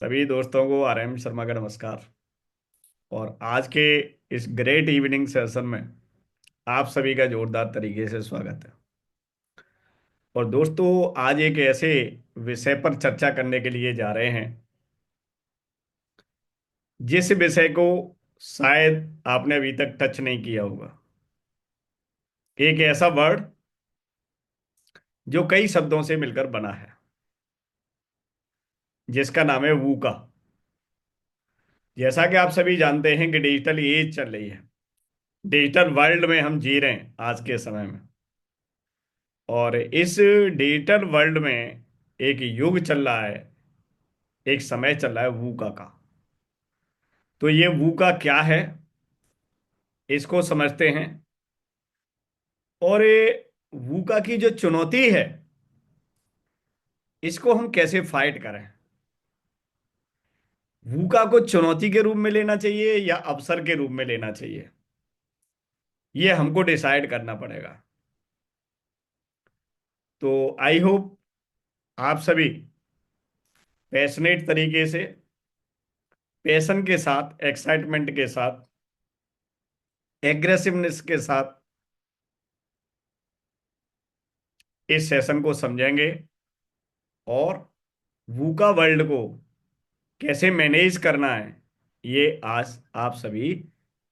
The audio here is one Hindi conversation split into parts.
सभी दोस्तों को आर एम शर्मा का नमस्कार। और आज के इस ग्रेट इवनिंग सेशन में आप सभी का जोरदार तरीके से स्वागत है। और दोस्तों, आज एक ऐसे विषय पर चर्चा करने के लिए जा रहे हैं जिस विषय को शायद आपने अभी तक टच नहीं किया होगा। एक ऐसा वर्ड जो कई शब्दों से मिलकर बना है, जिसका नाम है वूका। जैसा कि आप सभी जानते हैं कि डिजिटल एज चल रही है, डिजिटल वर्ल्ड में हम जी रहे हैं आज के समय में। और इस डिजिटल वर्ल्ड में एक युग चल रहा है, एक समय चल रहा है वूका का। तो ये वूका क्या है, इसको समझते हैं। और ये वूका की जो चुनौती है, इसको हम कैसे फाइट करें। वूका को चुनौती के रूप में लेना चाहिए या अवसर के रूप में लेना चाहिए, ये हमको डिसाइड करना पड़ेगा। तो आई होप आप सभी पैशनेट तरीके से, पैशन के साथ, एक्साइटमेंट के साथ, एग्रेसिवनेस के साथ इस सेशन को समझेंगे और वूका वर्ल्ड को कैसे मैनेज करना है, ये आज आप सभी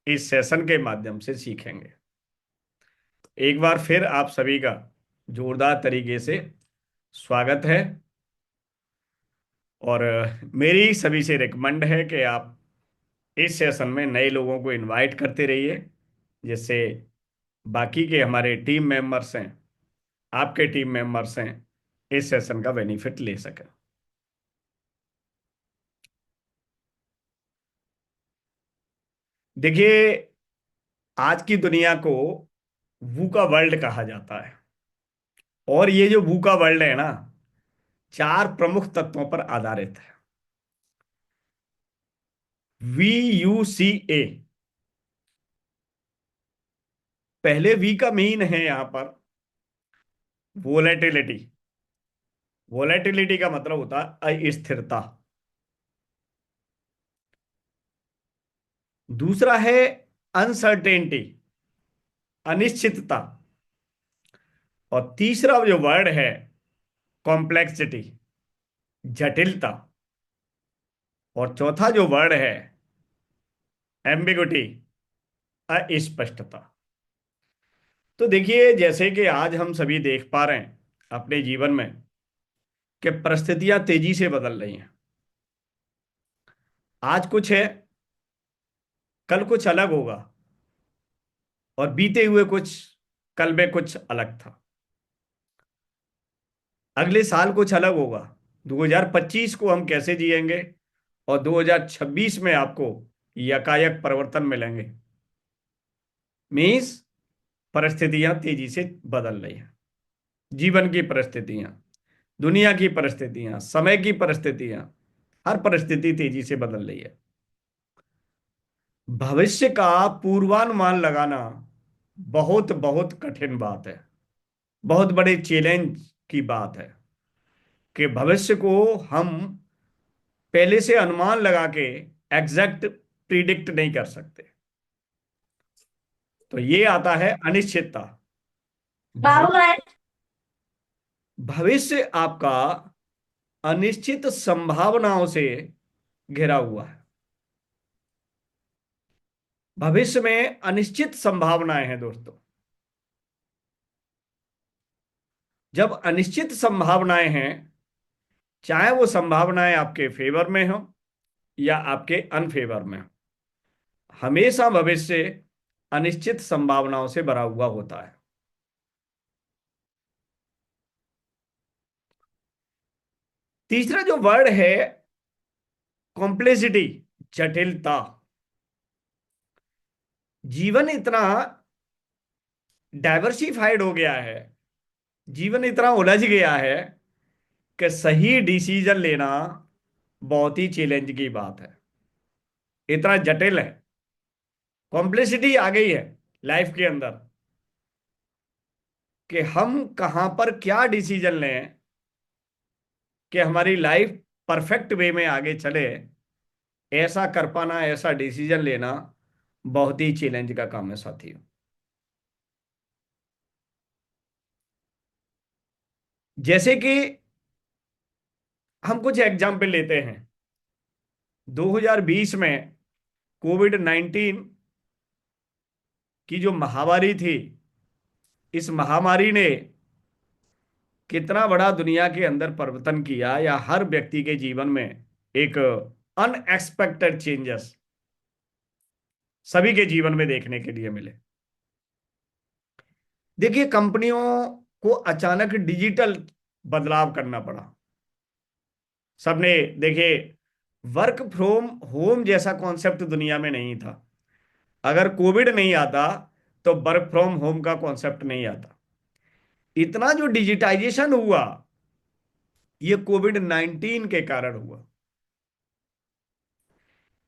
इस सेशन के माध्यम से सीखेंगे। एक बार फिर आप सभी का जोरदार तरीके से स्वागत है। और मेरी सभी से रिकमेंड है कि आप इस सेशन में नए लोगों को इनवाइट करते रहिए, जिससे बाकी के हमारे टीम मेंबर्स हैं, आपके टीम मेंबर्स हैं, इस सेशन का बेनिफिट ले सकें। देखिए, आज की दुनिया को वूका वर्ल्ड कहा जाता है। और ये जो वूका वर्ल्ड है ना, चार प्रमुख तत्वों पर आधारित है। VUCA। पहले वी का मीन है यहां पर वोलेटिलिटी। वोलेटिलिटी का मतलब होता है अस्थिरता। दूसरा है अनसर्टेनिटी, अनिश्चितता। और तीसरा जो वर्ड है कॉम्प्लेक्सिटी, जटिलता। और चौथा जो वर्ड है एम्बिगुटी, अस्पष्टता। तो देखिए, जैसे कि आज हम सभी देख पा रहे हैं अपने जीवन में कि परिस्थितियां तेजी से बदल रही हैं। आज कुछ है, कल कुछ अलग होगा। और बीते हुए कुछ, कल में कुछ अलग था। अगले साल कुछ अलग होगा। 2025 को हम कैसे जिएंगे और 2026 में आपको यकायक परिवर्तन मिलेंगे। मीन्स परिस्थितियां तेजी से बदल रही हैं। जीवन की परिस्थितियां, दुनिया की परिस्थितियां, समय की परिस्थितियां, हर परिस्थिति तेजी से बदल रही है। भविष्य का पूर्वानुमान लगाना बहुत बहुत कठिन बात है। बहुत बड़े चैलेंज की बात है कि भविष्य को हम पहले से अनुमान लगा के एग्जैक्ट प्रिडिक्ट नहीं कर सकते। तो ये आता है अनिश्चितता। भवि- भविष्य आपका अनिश्चित संभावनाओं से घिरा हुआ है। भविष्य में अनिश्चित संभावनाएं हैं दोस्तों। जब अनिश्चित संभावनाएं हैं, चाहे वो संभावनाएं आपके फेवर में हो या आपके अनफेवर में हो, हमेशा भविष्य अनिश्चित संभावनाओं से भरा हुआ होता है। तीसरा जो वर्ड है कॉम्प्लेक्सिटी, जटिलता। जीवन इतना डाइवर्सिफाइड हो गया है, जीवन इतना उलझ गया है कि सही डिसीजन लेना बहुत ही चैलेंज की बात है। इतना जटिल है, कॉम्प्लेक्सिटी आ गई है लाइफ के अंदर कि हम कहां पर क्या डिसीजन लें कि हमारी लाइफ परफेक्ट वे में आगे चले, ऐसा कर पाना, ऐसा डिसीजन लेना बहुत ही चैलेंज का काम है साथियों। जैसे कि हम कुछ एग्जाम्पल लेते हैं। 2020 में कोविड-19 की जो महामारी थी, इस महामारी ने कितना बड़ा दुनिया के अंदर परिवर्तन किया, या हर व्यक्ति के जीवन में एक अनएक्सपेक्टेड चेंजेस सभी के जीवन में देखने के लिए मिले। देखिए, कंपनियों को अचानक डिजिटल बदलाव करना पड़ा। सबने, देखिए, वर्क फ्रॉम होम जैसा कॉन्सेप्ट दुनिया में नहीं था। अगर कोविड नहीं आता तो वर्क फ्रॉम होम का कॉन्सेप्ट नहीं आता। इतना जो डिजिटाइजेशन हुआ, ये कोविड-19 के कारण हुआ।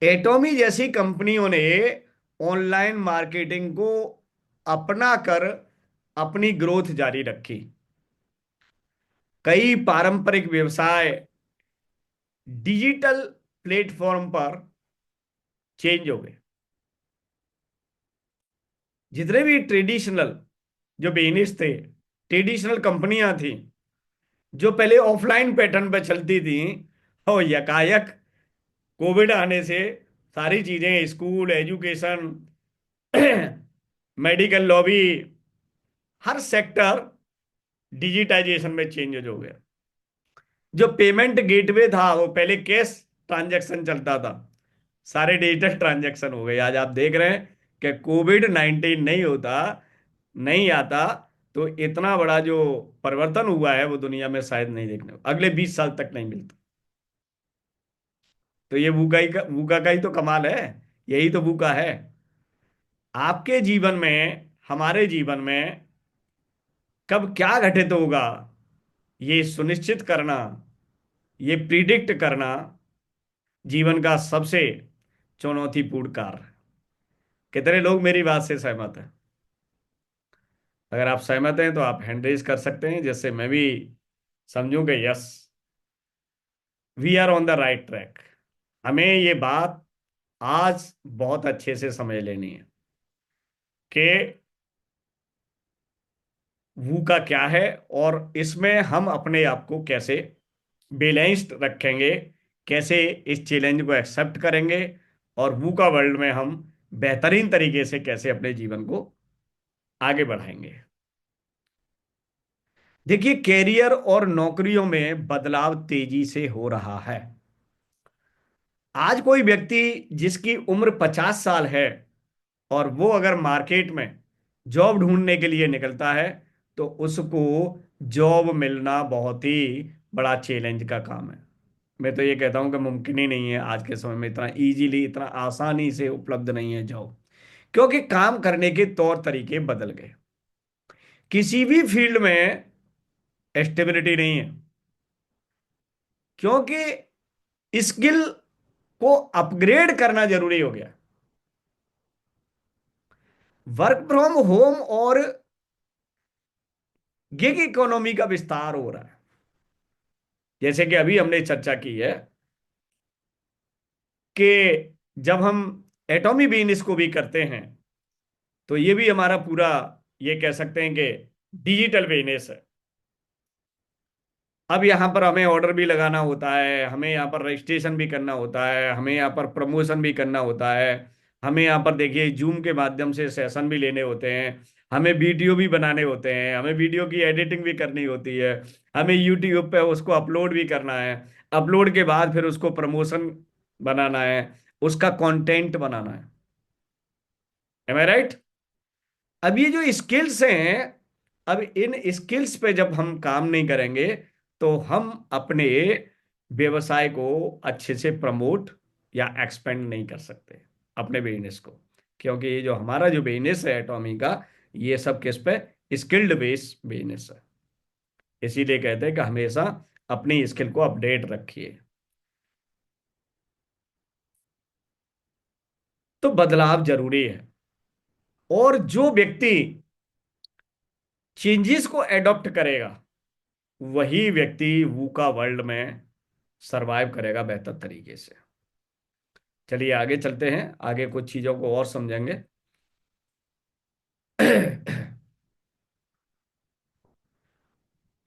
एटॉमी जैसी कंपनियों ने ऑनलाइन मार्केटिंग को अपना कर अपनी ग्रोथ जारी रखी। कई पारंपरिक व्यवसाय डिजिटल प्लेटफॉर्म पर चेंज हो गए। जितने भी ट्रेडिशनल जो बिजनेस थे, ट्रेडिशनल कंपनियां थी, जो पहले ऑफलाइन पैटर्न पर चलती थी, और यकायक कोविड आने से सारी चीजें, स्कूल, एजुकेशन, मेडिकल लॉबी, हर सेक्टर डिजिटाइजेशन में चेंज हो गया। जो पेमेंट गेटवे था, वो पहले कैश ट्रांजैक्शन चलता था, सारे डिजिटल ट्रांजैक्शन हो गए। आज आप देख रहे हैं कि कोविड-19 नहीं होता, नहीं आता, तो इतना बड़ा जो परिवर्तन हुआ है वो दुनिया में शायद नहीं देखने को, अगले 20 साल तक नहीं मिलता। तो ये वूका का ही तो कमाल है। यही तो वूका है। आपके जीवन में, हमारे जीवन में कब क्या घटित होगा, ये सुनिश्चित करना, ये प्रिडिक्ट करना जीवन का सबसे चुनौतीपूर्ण कार्य है। कितने लोग मेरी बात से सहमत हैं? अगर आप सहमत हैं तो आप हैंड रेज कर सकते हैं, जिससे मैं भी समझूं कि yes, we are on the right track. हमें ये बात आज बहुत अच्छे से समझ लेनी है कि वू का क्या है, और इसमें हम अपने आप को कैसे बैलेंस्ड रखेंगे, कैसे इस चैलेंज को एक्सेप्ट करेंगे, और वू का वर्ल्ड में हम बेहतरीन तरीके से कैसे अपने जीवन को आगे बढ़ाएंगे। देखिए, कैरियर और नौकरियों में बदलाव तेजी से हो रहा है। आज कोई व्यक्ति जिसकी उम्र 50 साल है, और वो अगर मार्केट में जॉब ढूंढने के लिए निकलता है, तो उसको जॉब मिलना बहुत ही बड़ा चैलेंज का काम है। मैं तो ये कहता हूं कि मुमकिन ही नहीं है आज के समय में, इतना इजीली, इतना आसानी से उपलब्ध नहीं है जॉब। क्योंकि काम करने के तौर तरीके बदल गए। किसी भी फील्ड में स्टेबिलिटी नहीं है, क्योंकि स्किल को अपग्रेड करना जरूरी हो गया। वर्क फ्रॉम होम और गिग इकोनॉमी का विस्तार हो रहा है। जैसे कि अभी हमने चर्चा की है कि जब हम एटॉमी बिजनेस को भी करते हैं, तो ये भी हमारा पूरा, ये कह सकते हैं कि डिजिटल बिजनेस है। अब यहाँ पर हमें ऑर्डर भी लगाना होता है, हमें यहाँ पर रजिस्ट्रेशन भी करना होता है, हमें यहाँ पर प्रमोशन भी करना होता है, हमें यहाँ पर देखिए जूम के माध्यम से सेशन भी लेने होते हैं, हमें वीडियो भी बनाने होते हैं, हमें वीडियो की एडिटिंग भी करनी होती है, हमें यूट्यूब पे उसको अपलोड भी करना है, अपलोड के बाद फिर उसको प्रमोशन बनाना है, उसका कंटेंट बनाना है। एम आई राइट? अब ये जो स्किल्स हैं, अब इन स्किल्स पे जब हम काम नहीं करेंगे, तो हम अपने व्यवसाय को अच्छे से प्रमोट या एक्सपेंड नहीं कर सकते, अपने बिजनेस को। क्योंकि ये जो हमारा जो बिजनेस है एटॉमी का, ये सब किस पे? स्किल्ड बेस्ड बिजनेस है। इसीलिए कहते हैं कि हमेशा अपनी स्किल को अपडेट रखिए। तो बदलाव जरूरी है, और जो व्यक्ति चेंजेस को एडॉप्ट करेगा, वही व्यक्ति वूका वर्ल्ड में सरवाइव करेगा बेहतर तरीके से। चलिए आगे चलते हैं, आगे कुछ चीजों को और समझेंगे।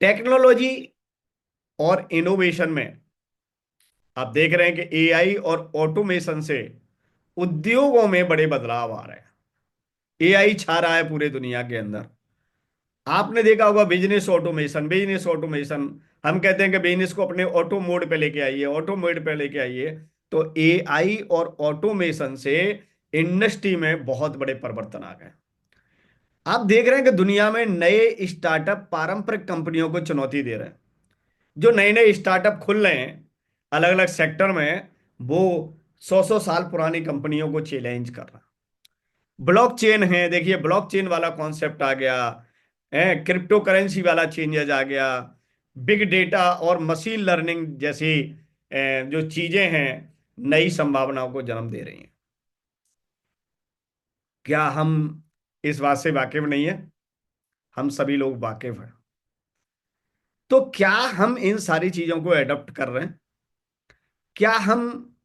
टेक्नोलॉजी और इनोवेशन में आप देख रहे हैं कि एआई और ऑटोमेशन से उद्योगों में बड़े बदलाव आ रहे हैं। एआई छा रहा है पूरे दुनिया के अंदर। आपने देखा होगा बिजनेस ऑटोमेशन, बिजनेस ऑटोमेशन। हम कहते हैं कि बिजनेस को अपने ऑटो मोड पे लेके आइए, ऑटो मोड पे लेके आइए। तो एआई और ऑटोमेशन से इंडस्ट्री में बहुत बड़े परिवर्तन आ गए। आप देख रहे हैं कि दुनिया में नए स्टार्टअप पारंपरिक कंपनियों को चुनौती दे रहे हैं। जो नए नए स्टार्टअप खुल रहे हैं अलग अलग सेक्टर में, वो सौ सौ साल पुरानी कंपनियों को चैलेंज कर रहा है। ब्लॉकचेन है, देखिए ब्लॉकचेन वाला कॉन्सेप्ट आ गया है, क्रिप्टो करेंसी वाला चेंजेस आ गया, बिग डेटा और मशीन लर्निंग जैसी जो चीजें हैं नई संभावनाओं को जन्म दे रही हैं। क्या हम इस बात से वाकिफ नहीं है? हम सभी लोग वाकिफ हैं। तो क्या हम इन सारी चीजों को एडॉप्ट कर रहे हैं? क्या हम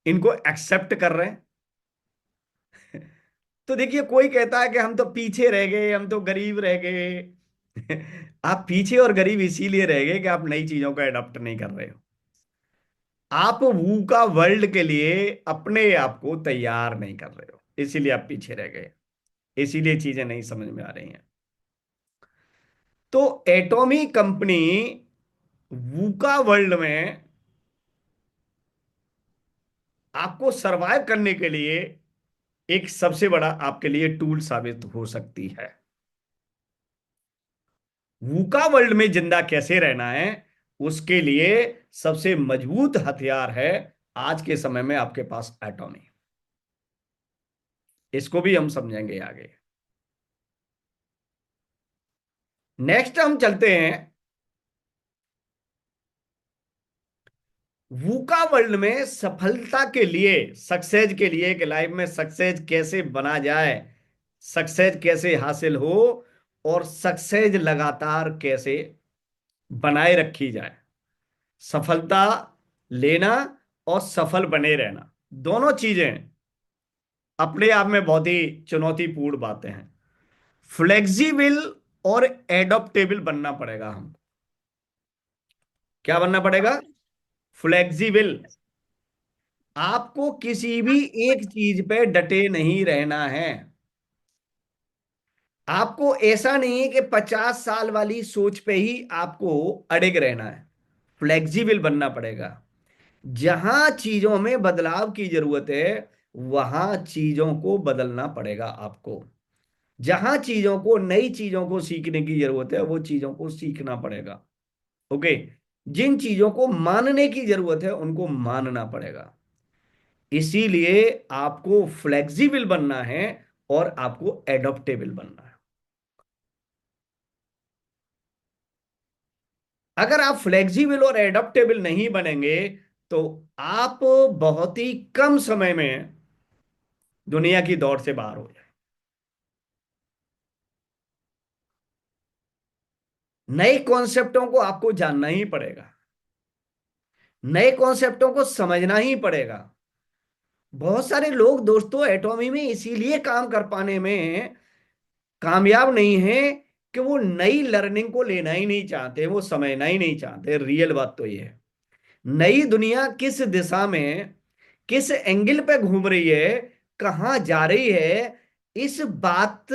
इनको एक्सेप्ट कर रहे हैं? तो देखिए कोई कहता है कि हम तो पीछे रह गए, हम तो गरीब रह गए। आप पीछे और गरीब इसीलिए रह गए कि आप नई चीजों को एडॉप्ट नहीं कर रहे हो। आप वूका वर्ल्ड के लिए अपने आप को तैयार नहीं कर रहे हो, इसीलिए आप पीछे रह गए। इसीलिए चीजें नहीं समझ में आ रही हैं। तो एटॉमी कंपनी वूका वर्ल्ड में आपको सरवाइव करने के लिए एक सबसे बड़ा आपके लिए टूल साबित हो सकती है। वूका वर्ल्ड में जिंदा कैसे रहना है, उसके लिए सबसे मजबूत हथियार है आज के समय में आपके पास एटॉमी। इसको भी हम समझेंगे आगे। नेक्स्ट हम चलते हैं वूका वर्ल्ड में सफलता के लिए, सक्सेस के लिए कि लाइफ में सक्सेस कैसे बना जाए, सक्सेस कैसे हासिल हो, और सक्सेस लगातार कैसे बनाए रखी जाए। सफलता लेना और सफल बने रहना, दोनों चीजें अपने आप में बहुत ही चुनौतीपूर्ण बातें हैं। फ्लेक्सिबल और एडॉप्टेबल बनना पड़ेगा हम। क्या बनना पड़ेगा? फ्लेक्सिबल। आपको किसी भी एक चीज पे डटे नहीं रहना है। आपको ऐसा नहीं है कि 50 साल वाली सोच पे ही आपको अड़िग रहना है। फ्लेक्सिबल बनना पड़ेगा। जहां चीजों में बदलाव की जरूरत है वहां चीजों को बदलना पड़ेगा आपको। जहां चीजों को, नई चीजों को सीखने की जरूरत है वो चीजों को सीखना पड़ेगा। ओके। जिन चीजों को मानने की जरूरत है उनको मानना पड़ेगा। इसीलिए आपको फ्लेक्सिबल बनना है और आपको एडॉप्टेबल बनना है। अगर आप फ्लेक्सिबल और एडॉप्टेबल नहीं बनेंगे तो आप बहुत ही कम समय में दुनिया की दौड़ से बाहर हो जाए। नए कॉन्सेप्टों को आपको जानना ही पड़ेगा, नए कॉन्सेप्टों को समझना ही पड़ेगा। बहुत सारे लोग दोस्तों एटॉमी में इसीलिए काम कर पाने में कामयाब नहीं है कि वो नई लर्निंग को लेना ही नहीं चाहते, वो समझना ही नहीं चाहते। रियल बात तो ये है। नई दुनिया किस दिशा में, किस एंगल पे घूम रही है, कहां जा रही है, इस बात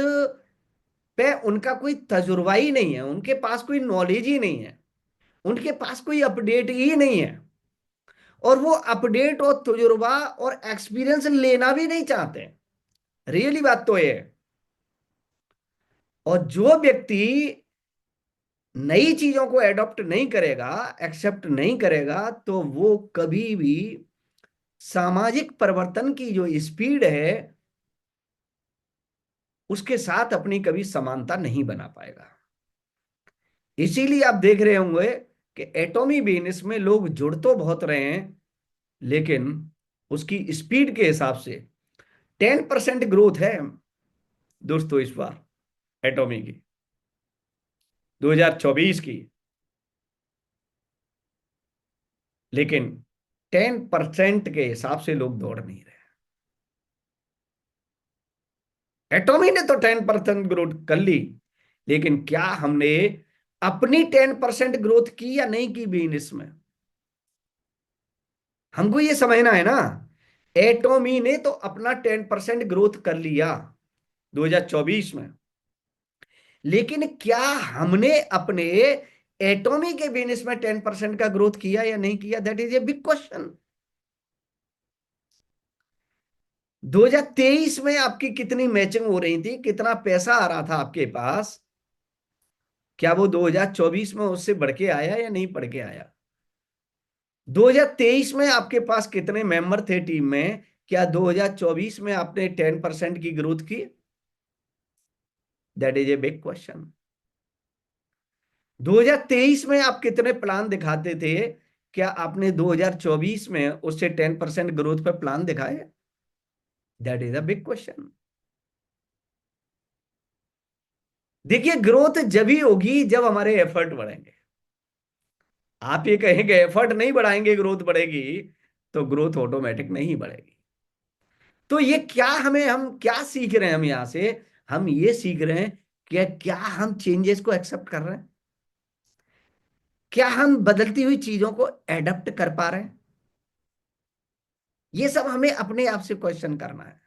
पे उनका कोई तजुर्बा ही नहीं है, उनके पास कोई नॉलेज ही नहीं है, उनके पास कोई अपडेट ही नहीं है। और वो अपडेट और तजुर्बा और एक्सपीरियंस लेना भी नहीं चाहते। रियली बात तो ये है। और जो व्यक्ति नई चीजों को एडॉप्ट नहीं करेगा, एक्सेप्ट नहीं करेगा, तो वो कभी भी सामाजिक परिवर्तन की जो स्पीड है उसके साथ अपनी कभी समानता नहीं बना पाएगा। इसीलिए आप देख रहे होंगे कि एटॉमी बिजनेस में लोग जुड़ तो बहुत रहे हैं, लेकिन उसकी स्पीड के हिसाब से 10% ग्रोथ है दोस्तों इस बार एटॉमी की, 2024 की। लेकिन 10% के हिसाब से लोग दौड़ नहीं रहे। एटॉमी ने तो 10% ग्रोथ कर ली, लेकिन क्या हमने अपनी 10% ग्रोथ की या नहीं की बिजनेस में? हमको ये समझना है ना। एटॉमी ने तो अपना 10% ग्रोथ कर लिया 2024 में, लेकिन क्या हमने अपने एटॉमी के बिजनेस में 10% का ग्रोथ किया या नहीं किया? That is a big question. 2023 में आपकी कितनी मैचिंग हो रही थी, कितना पैसा आ रहा था आपके पास? क्या वो 2024 में उससे बढ़ के आया या नहीं बढ़ के आया? 2023 में आपके पास कितने मेंबर थे टीम में? क्या 2024 में आपने 10% की ग्रोथ की? That is a big question. 2023 में आप कितने प्लान दिखाते थे? क्या आपने 2024 में उससे 10% ग्रोथ पे प्लान दिखाए? That is a big question. देखिए, ग्रोथ जब ही होगी जब हमारे एफर्ट बढ़ेंगे। आप ये कहेंगे एफर्ट नहीं बढ़ाएंगे ग्रोथ बढ़ेगी, तो ग्रोथ ऑटोमेटिक नहीं बढ़ेगी। तो ये क्या हमें, हम क्या सीख रहे हैं हम यहां से? हम ये सीख रहे हैं कि क्या हम चेंजेस को एक्सेप्ट कर रहे हैं? क्या हम बदलती हुई चीजों को एडप्ट कर पा रहे हैं? ये सब हमें अपने आप से क्वेश्चन करना है।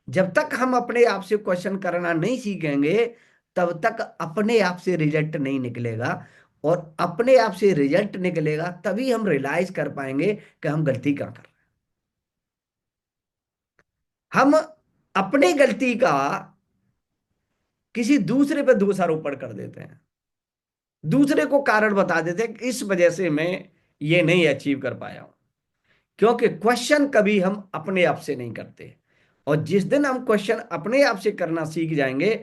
जब तक हम अपने आप से क्वेश्चन करना नहीं सीखेंगे, तब तक अपने आप से रिजल्ट नहीं निकलेगा। और अपने आप से रिजल्ट निकलेगा तभी हम रियलाइज कर पाएंगे कि हम गलती कहाँ कर रहे हैं। हम अपनी गलती का किसी दूसरे पर दोषारोपण कर देते हैं, दूसरे को कारण बता देते हैं कि इस वजह से मैं ये नहीं अचीव कर पाया हूं। क्योंकि क्वेश्चन कभी हम अपने आप से नहीं करते। और जिस दिन हम क्वेश्चन अपने आप से करना सीख जाएंगे,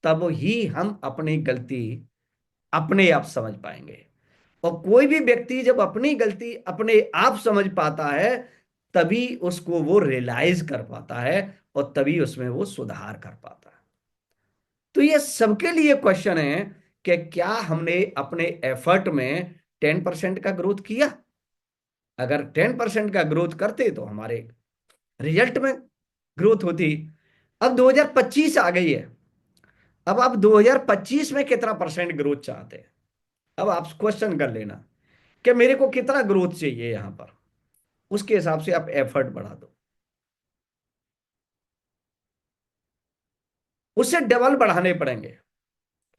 तब ही हम अपनी गलती अपने आप समझ पाएंगे। और कोई भी व्यक्ति जब अपनी गलती अपने आप समझ पाता है, तभी उसको वो रियलाइज कर पाता है, और तभी उसमें वो सुधार कर पाता है। तो ये सबके लिए क्वेश्चन है कि क्या हमने अपने एफर्ट में 10% का ग्रोथ किया? अगर 10% का ग्रोथ करते तो हमारे रिजल्ट में ग्रोथ होती। अब 2025 आ गई है। अब आप 2025 में कितना परसेंट ग्रोथ चाहते हैं? अब आप क्वेश्चन कर लेना कि मेरे को कितना ग्रोथ चाहिए यहां पर। उसके हिसाब से आप एफर्ट बढ़ा दो, उससे डबल बढ़ाने पड़ेंगे।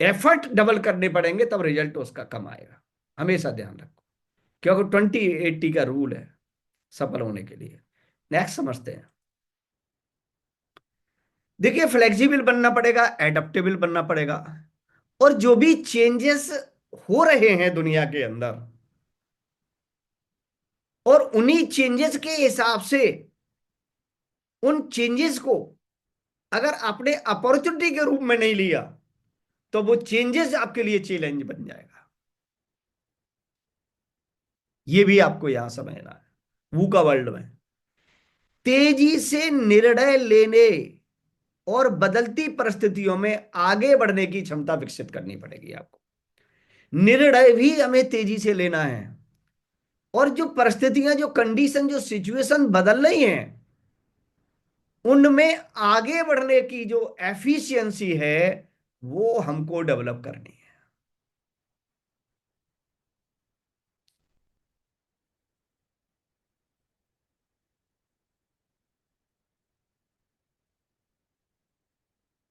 एफर्ट डबल करने पड़ेंगे, तब रिजल्ट उसका कम आएगा। हमेशा ध्यान रखो, क्योंकि 20-80 का रूल है सफल होने के लिए। नेक्स्ट समझते हैं। देखिए, फ्लेक्सिबल बनना पड़ेगा, एडेप्टेबल बनना पड़ेगा। और जो भी चेंजेस हो रहे हैं दुनिया के अंदर, और उन्हीं चेंजेस के हिसाब से उन चेंजेस को अगर आपने अपॉर्चुनिटी के रूप में नहीं लिया, तो वो चेंजेस आपके लिए चैलेंज बन जाएगा। ये भी आपको यहां समझना है। वू का वर्ल्ड में तेजी से निर्णय लेने और बदलती परिस्थितियों में आगे बढ़ने की क्षमता विकसित करनी पड़ेगी आपको। निर्णय भी हमें तेजी से लेना है। और जो परिस्थितियां, जो कंडीशन, जो सिचुएशन बदल रही हैं, उनमें आगे बढ़ने की जो एफिशिएंसी है, वो हमको डेवलप करनी है।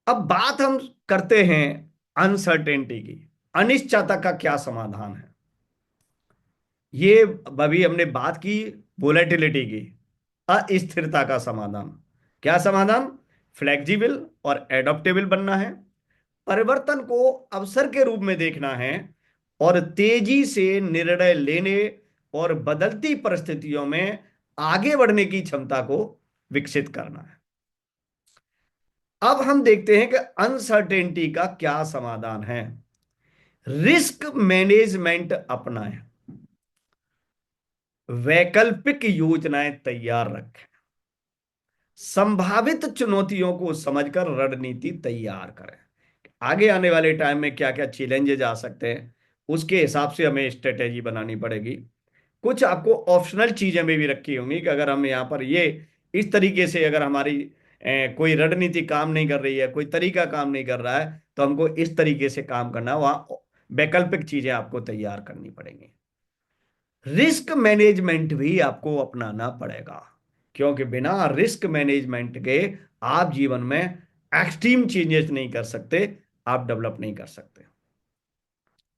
अब बात हम करते हैं अनसर्टेनिटी की। अनिश्चितता का क्या समाधान है? ये अभी हमने बात की वोलेटिलिटी की, अस्थिरता का समाधान। क्या समाधान? फ्लेक्सिबल और एडॉप्टेबल बनना है, परिवर्तन को अवसर के रूप में देखना है, और तेजी से निर्णय लेने और बदलती परिस्थितियों में आगे बढ़ने की क्षमता को विकसित करना है। अब हम देखते हैं कि अनसर्टेनिटी का क्या समाधान है। रिस्क मैनेजमेंट अपनाएं, वैकल्पिक योजनाएं तैयार रखें, संभावित चुनौतियों को समझकर रणनीति तैयार करें। आगे आने वाले टाइम में क्या क्या चैलेंजेस आ सकते हैं, उसके हिसाब से हमें स्ट्रेटेजी बनानी पड़ेगी। कुछ आपको ऑप्शनल चीजें में भी रखी होंगी कि अगर हम यहाँ पर ये इस तरीके से अगर हमारी कोई रणनीति काम नहीं कर रही है, कोई तरीका काम नहीं कर रहा है, तो हमको इस तरीके से काम करना है, वहां वैकल्पिक चीजें आपको तैयार करनी पड़ेंगी। रिस्क मैनेजमेंट भी आपको अपनाना पड़ेगा, क्योंकि बिना रिस्क मैनेजमेंट के आप जीवन में एक्सट्रीम चेंजेस नहीं कर सकते, आप डेवलप नहीं कर सकते।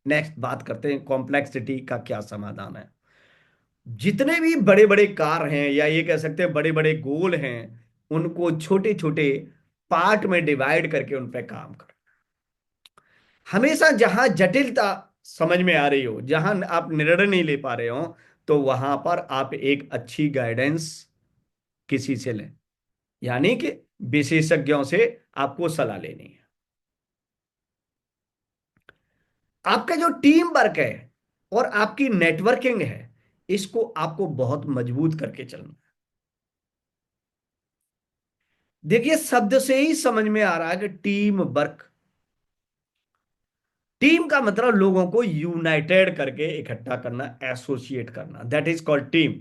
नेक्स्ट बात करते हैं कॉम्प्लेक्सिटी का क्या समाधान है। जितने भी बड़े बड़े कार हैं, या ये कह सकते हैं बड़े बड़े गोल हैं, उनको छोटे छोटे पार्ट में डिवाइड करके उन पे काम कर। हमेशा जहां जटिलता समझ में आ रही हो, जहां आप निर्णय नहीं ले पा रहे हो, तो वहां पर आप एक अच्छी गाइडेंस किसी से लें, यानी कि विशेषज्ञों से आपको सलाह लेनी है। आपका जो टीम वर्क है और आपकी नेटवर्किंग है, इसको आपको बहुत मजबूत करके चलना है। देखिए, शब्द से ही समझ में आ रहा है कि टीम वर्क, टीम का मतलब लोगों को यूनाइटेड करके इकट्ठा करना, एसोसिएट करना, that is called team.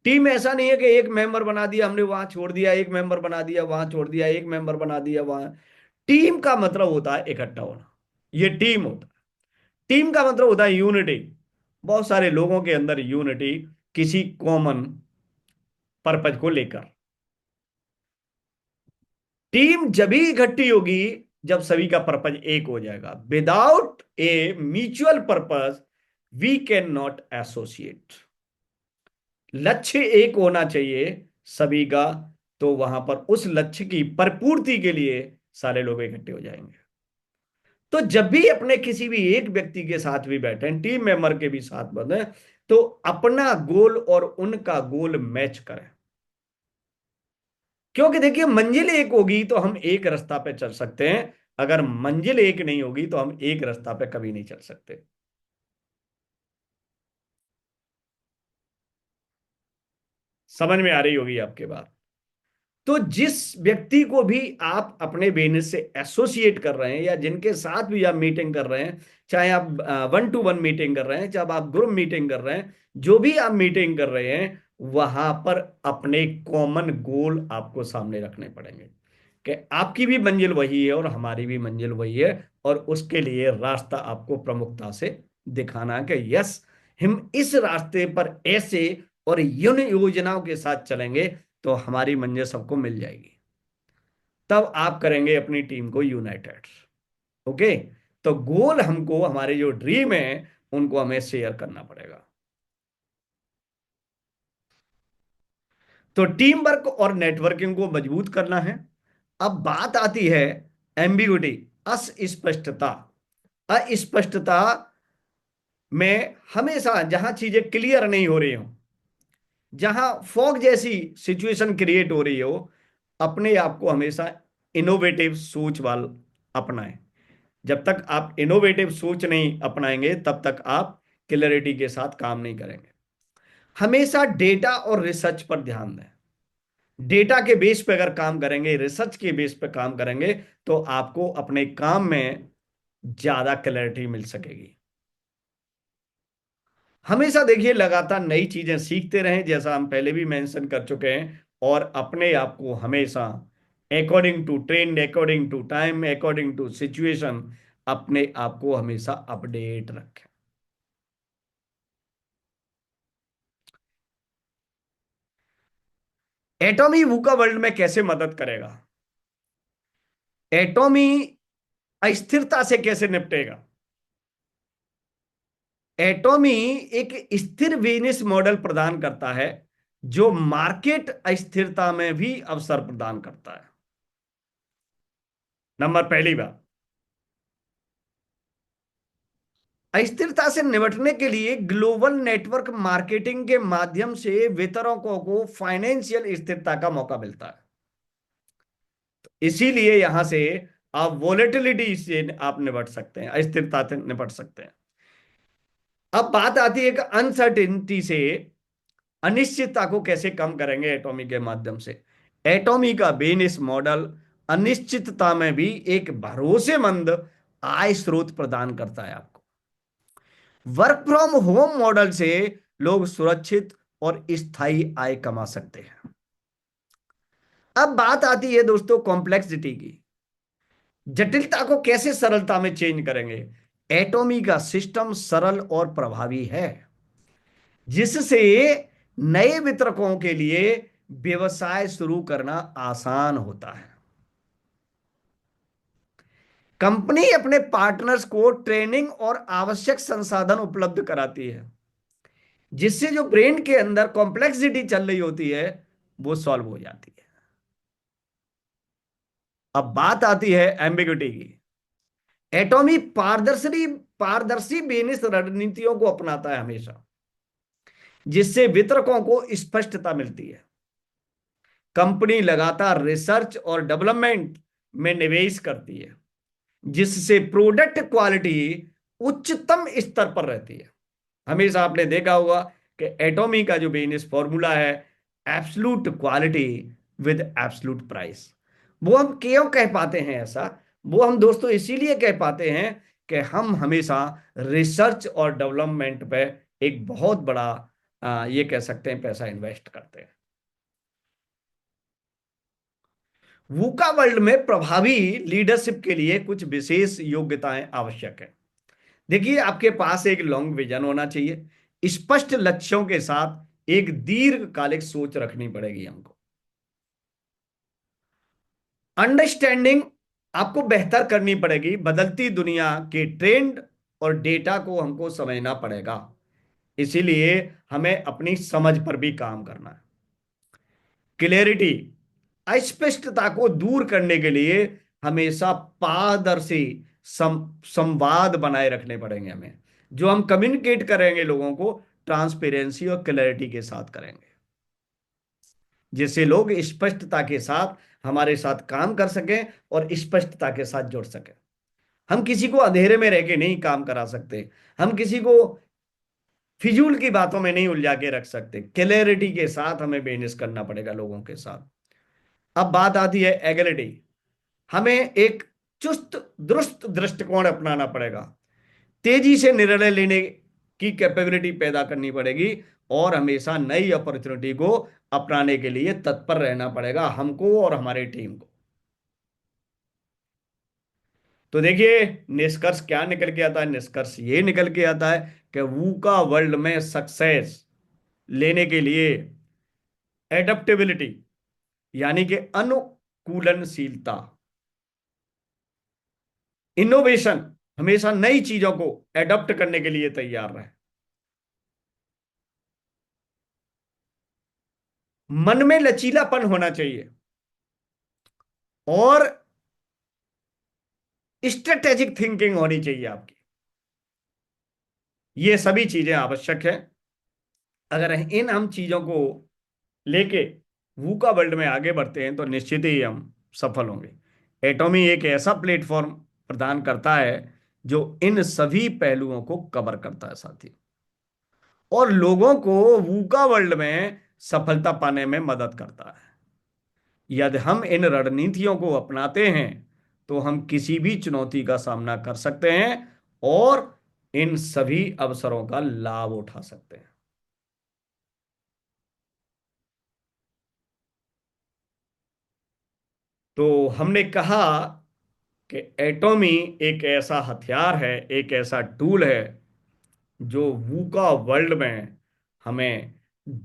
Team ऐसा नहीं है कि एक मेंबर बना दिया हमने वहां छोड़ दिया, एक मेंबर बना दिया वहां छोड़ दिया, एक मेंबर बना दिया वहां। टीम का मतलब होता है इकट्ठा होना, ये टीम होता है। टीम का मतलब होता है यूनिटी, बहुत सारे लोगों के अंदर यूनिटी, किसी कॉमन पर्पज को लेकर। टीम जब ही इकट्ठी होगी जब सभी का पर्पज एक हो जाएगा। Without a mutual purpose we can not associate. लक्ष्य एक होना चाहिए सभी का, तो वहां पर उस लक्ष्य की परिपूर्ति के लिए सारे लोग इकट्ठे हो जाएंगे। तो जब भी अपने किसी भी एक व्यक्ति के साथ भी बैठे, टीम मेंबर के भी साथ बने, तो अपना गोल और उनका गोल मैच करें। क्योंकि देखिए, मंजिल एक होगी तो हम एक रास्ता पे चल सकते हैं, अगर मंजिल एक नहीं होगी तो हम एक रास्ता पे कभी नहीं चल सकते। समझ में आ रही होगी आपके बात। तो जिस व्यक्ति को भी आप अपने बिजनेस से एसोसिएट कर रहे हैं, या जिनके साथ भी आप मीटिंग कर रहे हैं, चाहे आप 1-to-1 मीटिंग कर रहे हैं, चाहे आप ग्रुप मीटिंग कर रहे हैं, जो भी आप मीटिंग कर रहे हैं, वहां पर अपने कॉमन गोल आपको सामने रखने पड़ेंगे कि आपकी भी मंजिल वही है और हमारी भी मंजिल वही है। और उसके लिए रास्ता आपको प्रमुखता से दिखाना है कि यस, हम इस रास्ते पर ऐसे और इन योजनाओं के साथ चलेंगे तो हमारी मंजिल सबको मिल जाएगी। तब आप करेंगे अपनी टीम को यूनाइटेड। ओके। तो गोल हमको, हमारे जो ड्रीम है, उनको हमें शेयर करना पड़ेगा। तो टीम वर्क और नेटवर्किंग को मजबूत करना है। अब बात आती है एम्बिग्युइटी, अस्पष्टता। अस्पष्टता में हमेशा जहां चीजें क्लियर नहीं हो रही हो, जहां फॉग जैसी सिचुएशन क्रिएट हो रही हो, अपने आप को हमेशा इनोवेटिव सोच वाल अपनाएं। जब तक आप इनोवेटिव सोच नहीं अपनाएंगे, तब तक आप क्लैरिटी के साथ काम नहीं करेंगे। हमेशा डेटा और रिसर्च पर ध्यान दें। डेटा के बेस पे अगर काम करेंगे, रिसर्च के बेस पे काम करेंगे, तो आपको अपने काम में ज्यादा क्लैरिटी मिल सकेगी। हमेशा देखिए, लगातार नई चीजें सीखते रहें, जैसा हम पहले भी मेंशन कर चुके हैं। और अपने आप को हमेशा according to trend, according to time, according to situation, अपने आप को हमेशा अपडेट रखें। एटॉमी वूका वर्ल्ड में कैसे मदद करेगा? एटॉमी अस्थिरता से कैसे निपटेगा? एटॉमी एक स्थिर बिजनेस मॉडल प्रदान करता है, जो मार्केट अस्थिरता में भी अवसर प्रदान करता है। नंबर पहली बात, अस्थिरता से निपटने के लिए ग्लोबल नेटवर्क मार्केटिंग के माध्यम से वितरकों को फाइनेंशियल स्थिरता का मौका मिलता है। इसीलिए यहां से आप वोलेटिलिटी से आप निपट सकते हैं, अस्थिरता से निपट सकते हैं। अब बात आती है कि अनसर्टेनिटी से, अनिश्चितता को कैसे कम करेंगे एटॉमी के माध्यम से। एटॉमी का बिजनेस मॉडल अनिश्चितता में भी एक भरोसेमंद आय स्रोत प्रदान करता है आपको। वर्क फ्रॉम होम मॉडल से लोग सुरक्षित और स्थायी आय कमा सकते हैं। अब बात आती है दोस्तों कॉम्प्लेक्सिटी की। जटिलता को कैसे सरलता में चेंज करेंगे? एटॉमी का सिस्टम सरल और प्रभावी है, जिससे नए वितरकों के लिए व्यवसाय शुरू करना आसान होता है। कंपनी अपने पार्टनर्स को ट्रेनिंग और आवश्यक संसाधन उपलब्ध कराती है, जिससे जो ब्रेन के अंदर कॉम्प्लेक्सिटी चल रही होती है वो सॉल्व हो जाती है। अब बात आती है एम्बिग्युइटी की। एटॉमी पारदर्शी पारदर्शी बिजनेस रणनीतियों को अपनाता है हमेशा, जिससे वितरकों को स्पष्टता मिलती है। कंपनी लगातार रिसर्च और डेवलपमेंट में निवेश करती है, जिससे प्रोडक्ट क्वालिटी उच्चतम स्तर पर रहती है। हमेशा आपने देखा होगा कि एटॉमी का जो बिजनेस फॉर्मूला है, absolute quality with absolute price. वो हम क्यों कह पाते हैं ऐसा? वो हम दोस्तों इसीलिए कह पाते हैं कि हम हमेशा रिसर्च और डेवलपमेंट पे एक बहुत बड़ा ये कह सकते हैं पैसा इन्वेस्ट करते हैं। वूका वर्ल्ड में प्रभावी लीडरशिप के लिए कुछ विशेष योग्यताएं आवश्यक है। देखिए, आपके पास एक लॉन्ग विजन होना चाहिए, स्पष्ट लक्ष्यों के साथ एक दीर्घकालिक सोच रखनी पड़ेगी हमको। अंडरस्टैंडिंग आपको बेहतर करनी पड़ेगी, बदलती दुनिया के ट्रेंड और डेटा को हमको समझना पड़ेगा। इसीलिए हमें अपनी समझ पर भी काम करना है। क्लियरिटी, अस्पष्टता को दूर करने के लिए हमेशा पारदर्शी संवाद बनाए रखने पड़ेंगे हमें। जो हम कम्युनिकेट करेंगे लोगों को ट्रांसपेरेंसी और क्लैरिटी के साथ करेंगे, जिससे लोग स्पष्टता के साथ हमारे साथ काम कर सकें और स्पष्टता के साथ जुड़ सकें। हम किसी को अंधेरे में रह के नहीं काम करा सकते। हम किसी को फिजूल की बातों में नहीं उलझा के रख सकते। क्लैरिटी के साथ हमें बिजनेस करना पड़ेगा लोगों के साथ। अब बात आती है एग्रिटी। हमें एक चुस्त दुरुस्त दृष्टिकोण अपनाना पड़ेगा। तेजी से निर्णय लेने की कैपेबिलिटी पैदा करनी पड़ेगी और हमेशा नई अपॉर्चुनिटी को अपनाने के लिए तत्पर रहना पड़ेगा हमको और हमारे टीम को। तो देखिए, निष्कर्ष क्या निकल के आता है? निष्कर्ष ये निकल के आता है कि वूका वर्ल्ड में सक्सेस लेने के लिए एडेप्टेबिलिटी यानी कि अनुकूलनशीलता, इनोवेशन, हमेशा नई चीजों को एडॉप्ट करने के लिए तैयार रहे। मन में लचीलापन होना चाहिए और स्ट्रेटेजिक थिंकिंग होनी चाहिए आपकी। ये सभी चीजें आवश्यक है। अगर इन हम चीजों को लेके वूका वर्ल्ड में आगे बढ़ते हैं तो निश्चित ही हम सफल होंगे। एटॉमी एक ऐसा प्लेटफॉर्म प्रदान करता है जो इन सभी पहलुओं को कवर करता है साथी, और लोगों को वूका वर्ल्ड में सफलता पाने में मदद करता है। यदि हम इन रणनीतियों को अपनाते हैं तो हम किसी भी चुनौती का सामना कर सकते हैं और इन सभी अवसरों का लाभ उठा सकते हैं। तो हमने कहा कि एटॉमी एक ऐसा हथियार है, एक ऐसा टूल है जो वूका वर्ल्ड में हमें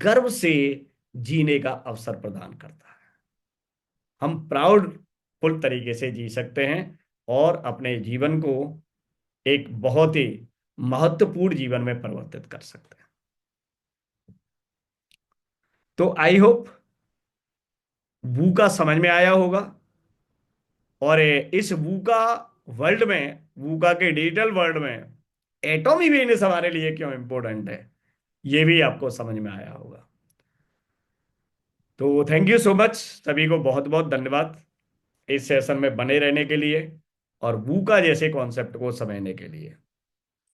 गर्व से जीने का अवसर प्रदान करता है। हम प्राउड फुल तरीके से जी सकते हैं और अपने जीवन को एक बहुत ही महत्वपूर्ण जीवन में परिवर्तित कर सकते हैं। तो आई होप वूका समझ में आया होगा, और इस वूका वर्ल्ड में, वूका के डिजिटल वर्ल्ड में एटॉमी बिजनेस हमारे लिए क्यों इंपॉर्टेंट है, ये भी आपको समझ में आया होगा। तो थैंक यू सो मच, सभी को बहुत बहुत धन्यवाद इस सेशन में बने रहने के लिए और वूका जैसे कॉन्सेप्ट को समझने के लिए।